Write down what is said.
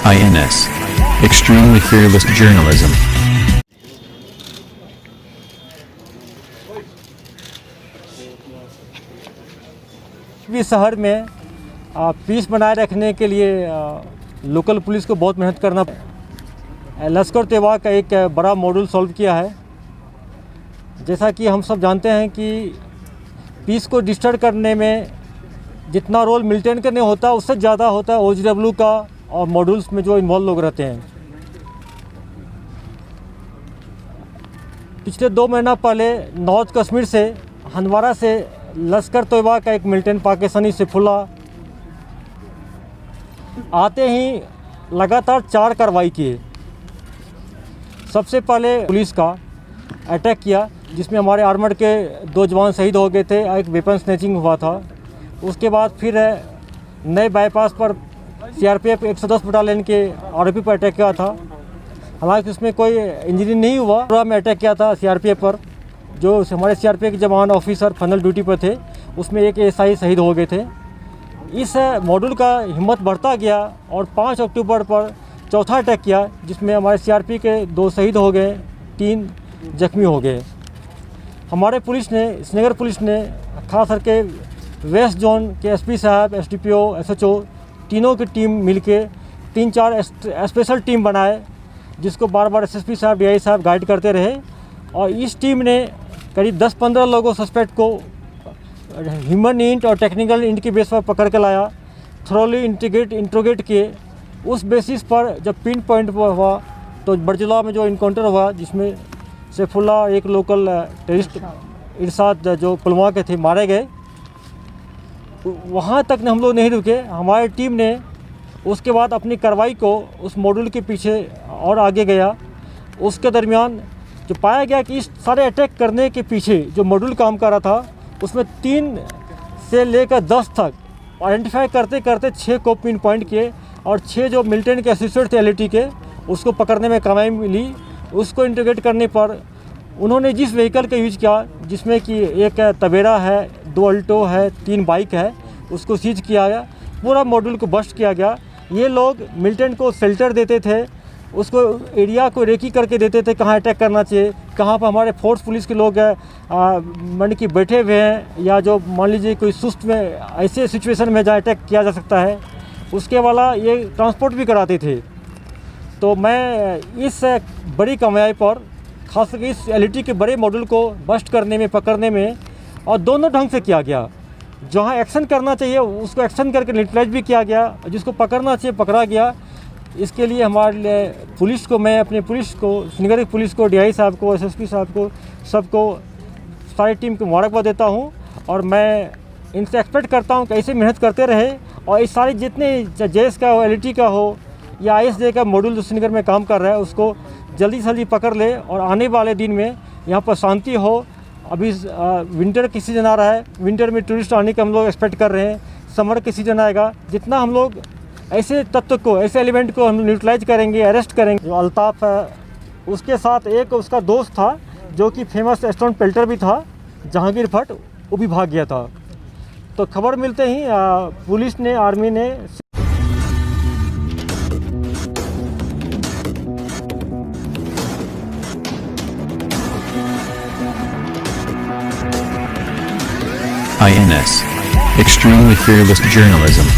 INS. Extremely fearless journalism. भी शहर में पीस बनाए रखने के लिए लोकल पुलिस को बहुत मेहनत करना। लश्कर तैयबा का एक बड़ा मॉड्यूल सॉल्व किया है। जैसा कि हम सब जानते हैं कि पीस को डिस्टर्ब करने में जितना रोल मिलिटेंट करने होता है उससे ज़्यादा होता है OGW का और मॉड्यूल्स में जो इन्वॉल्व लोग रहते हैं। पिछले 2 महीना पहले नॉर्थ कश्मीर से हंदवारा से लश्कर तैयबा का एक मिलिटेंट पाकिस्तानी सैफुल्ला आते ही लगातार 4 कार्रवाई किए। सबसे पहले पुलिस का अटैक किया जिसमें हमारे आर्मर्ड के 2 जवान शहीद हो गए थे, एक वेपन स्नैचिंग हुआ था। उसके बाद फिर नए बाईपास पर CRPF 110 बटालियन के ROP पर अटैक किया था। हालांकि उसमें कोई इंजरी नहीं हुआ। पूरा में अटैक किया था CRPF पर, जो हमारे CRPF के जवान ऑफिसर फाइनल ड्यूटी पर थे, उसमें एक SI शहीद हो गए थे। इस मॉड्यूल का हिम्मत बढ़ता गया और 5 अक्टूबर पर चौथा अटैक किया जिसमें हमारे CRP के 2 शहीद हो गए, 3 जख्मी हो गए। हमारे पुलिस ने, श्रीनगर पुलिस ने खास करके वेस्ट जोन के SP साहब, SDPO, SHO तीनों की टीम मिलके 3-4 स्पेशल टीम बनाए जिसको बार बार SSP साहब, DI साहब गाइड करते रहे। और इस टीम ने करीब 10-15 लोगों सस्पेक्ट को ह्यूमन इंट और टेक्निकल इंट के बेस पर पकड़ के लाया, थ्रोली इंट्रोगेट किए। उस बेसिस पर जब पिन पॉइंट हुआ तो बरजुला में जो इनकाउंटर हुआ जिसमें सैफुल्ला एक लोकल टेररिस्ट इरशाद जो पुलवामा के थे मारे गए, वहाँ तक हम लोग नहीं रुके। हमारी टीम ने उसके बाद अपनी कार्रवाई को उस मॉड्यूल के पीछे और आगे गया। उसके दरमियान जो पाया गया कि इस सारे अटैक करने के पीछे जो मॉड्यूल काम कर रहा था उसमें 3 से लेकर 10 तक आइडेंटिफाई करते करते 6 को पिन पॉइंट किए और 6 जो मिलिटेंट के एसोसिएट थे LAT के, उसको पकड़ने में कामयाबी मिली। उसको इंटीग्रेट करने पर उन्होंने जिस व्हीकल का यूज किया जिसमें कि एक तवेरा है, 2 अल्टो है, 3 बाइक है, उसको सीज किया गया। पूरा मॉड्यूल को बस्ट किया गया। ये लोग मिलिटेंट को शेल्टर देते थे, उसको एरिया को रेकी करके देते थे कहाँ अटैक करना चाहिए, कहाँ पर हमारे फोर्स पुलिस के लोग मान कि बैठे हुए हैं या जो मान लीजिए कोई सुस्त में ऐसे सिचुएशन में जहाँ अटैक किया जा सकता है, उसके वाला ये ट्रांसपोर्ट भी कराते थे। तो मैं इस बड़ी कामयाबी पर खास करके इस LAT के बड़े मॉड्यूल को बस्ट करने में, पकड़ने में, और दोनों ढंग से किया गया। जहाँ एक्शन करना चाहिए उसको एक्शन करके न्यूट्रलाइज भी किया गया, जिसको पकड़ना चाहिए पकड़ा गया। इसके लिए हमारे पुलिस को, मैं अपने पुलिस को, श्रीनगर की पुलिस को, DI साहब को, SSP साहब को, सबको, सारी टीम को मुबारकबाद देता हूँ। और मैं इनसे एक्सपेक्ट करता हूँ कि ऐसे मेहनत करते रहे और इस सारे जितने JS का हो, LAT का हो या ISJ का मॉड्यूल जो श्रीनगर में काम कर रहा है उसको जल्दी से जल्दी पकड़ ले और आने वाले दिन में यहाँ पर शांति हो। अभी विंटर की सीज़न आ रहा है, विंटर में टूरिस्ट आने का हम लोग एक्सपेक्ट कर रहे हैं। समर की सीज़न आएगा, जितना हम लोग ऐसे तत्व को, ऐसे एलिमेंट को हम न्यूट्रलाइज करेंगे, अरेस्ट करेंगे। जो अल्ताफ़ है, उसके साथ एक उसका दोस्त था जो कि फेमस स्टोन पेल्टर भी था, जहांगीर भट्ट, वो भी भाग गया था। तो खबर मिलते ही पुलिस ने, आर्मी ने INS. Extremely fearless journalism.